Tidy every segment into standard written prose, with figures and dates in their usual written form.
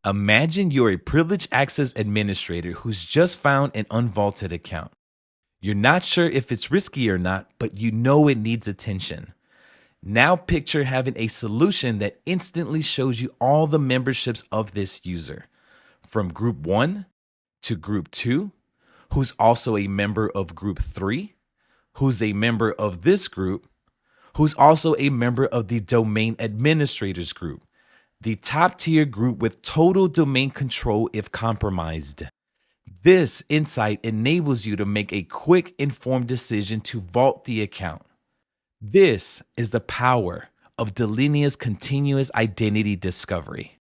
Imagine you're a privileged access administrator who's just found an unvaulted account. You're not sure if it's risky or not, but you know it needs attention. Now picture having a solution that instantly shows you all the memberships of this user, from group 1 to group 2, who's also a member of group 3, who's a member of this group, who's also a member of the domain administrators group, the top tier group with total domain control if compromised. This insight enables you to make a quick, informed decision to vault the account. This is the power of Delinea's continuous identity discovery.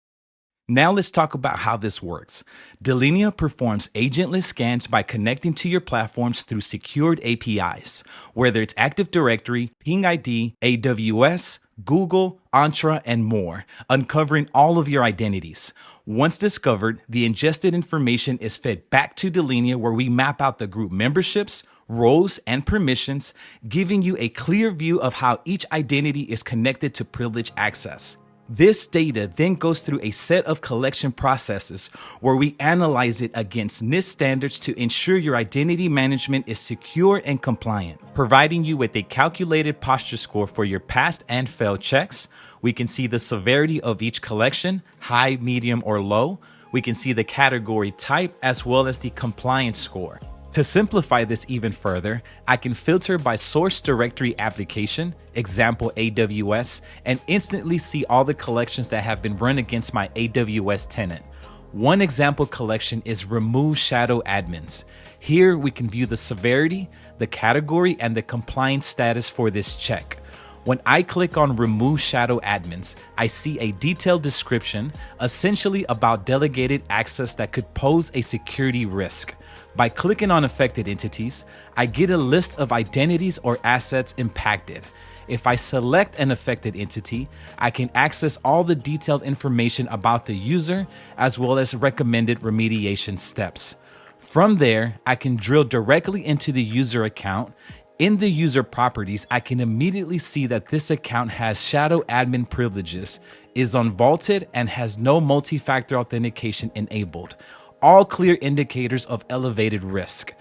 Now let's talk about how this works. Delinea performs agentless scans by connecting to your platforms through secured APIs, whether it's Active Directory, Ping ID, AWS, Google, Entra, and more, uncovering all of your identities. Once discovered, the ingested information is fed back to Delinea, where we map out the group memberships, roles, and permissions, giving you a clear view of how each identity is connected to privileged access. This data then goes through a set of collection processes where we analyze it against NIST standards to ensure your identity management is secure and compliant, providing you with a calculated posture score for your passed and failed checks. We can see the severity of each collection, high, medium, or low. We can see the category type as well as the compliance score. To simplify this even further, I can filter by source directory application, example AWS, and instantly see all the collections that have been run against my AWS tenant. One example collection is remove shadow admins. Here we can view the severity, the category, and the compliance status for this check. When I click on Remove Shadow Admins, I see a detailed description, essentially about delegated access that could pose a security risk. By clicking on Affected Entities, I get a list of identities or assets impacted. If I select an affected entity, I can access all the detailed information about the user, as well as recommended remediation steps. From there, I can drill directly into the user account. In the user properties, I can immediately see that this account has shadow admin privileges, is unvaulted, and has no multi-factor authentication enabled. All clear indicators of elevated risk.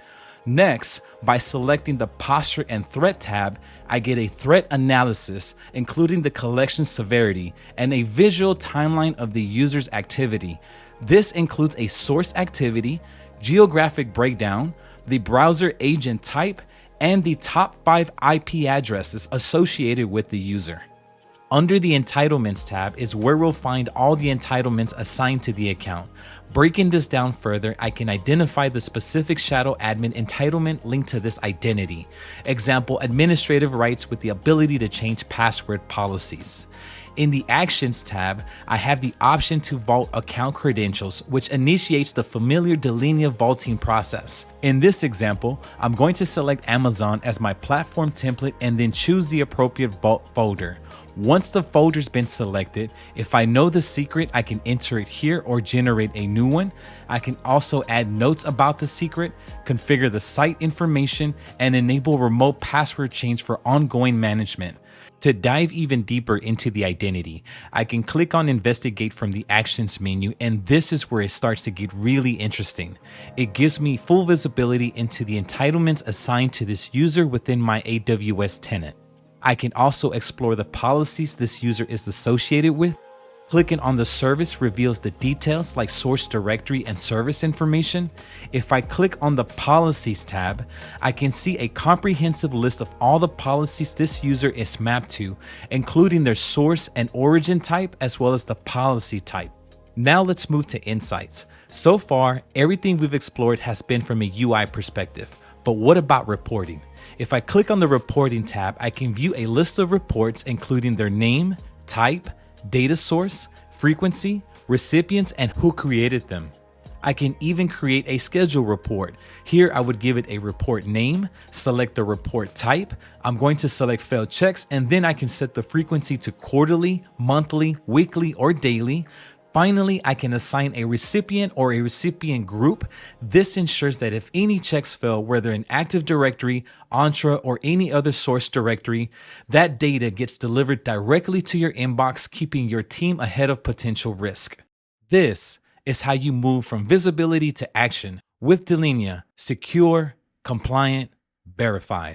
Next, by selecting the Posture and Threat tab, I get a threat analysis, including the collection severity and a visual timeline of the user's activity. This includes a source activity, geographic breakdown, the browser agent type, and the top 5 IP addresses associated with the user. Under the Entitlements tab is where we'll find all the entitlements assigned to the account. Breaking this down further, I can identify the specific shadow admin entitlement linked to this identity. Example, administrative rights with the ability to change password policies. In the Actions tab, I have the option to vault account credentials, which initiates the familiar Delinea vaulting process. In this example, I'm going to select Amazon as my platform template and then choose the appropriate vault folder. Once the folder's been selected, if I know the secret, I can enter it here or generate a new one. I can also add notes about the secret, configure the site information, and enable remote password change for ongoing management. To dive even deeper into the identity, I can click on Investigate from the Actions menu, and this is where it starts to get really interesting. It gives me full visibility into the entitlements assigned to this user within my AWS tenant. I can also explore the policies this user is associated with. Clicking on the service reveals the details like source directory and service information. If I click on the Policies tab, I can see a comprehensive list of all the policies this user is mapped to, including their source and origin type, as well as the policy type. Now let's move to Insights. So far, everything we've explored has been from a UI perspective, but what about reporting? If I click on the Reporting tab, I can view a list of reports including their name, type, data source, frequency, recipients, and who created them. I can even create a schedule report. Here I would give it a report name, select the report type. I'm going to select failed checks, and then I can set the frequency to quarterly, monthly, weekly, or daily. Finally, I can assign a recipient or a recipient group. This ensures that if any checks fail, whether in Active Directory, Entra, or any other source directory, that data gets delivered directly to your inbox, keeping your team ahead of potential risk. This is how you move from visibility to action with Delinea, secure, compliant, verified.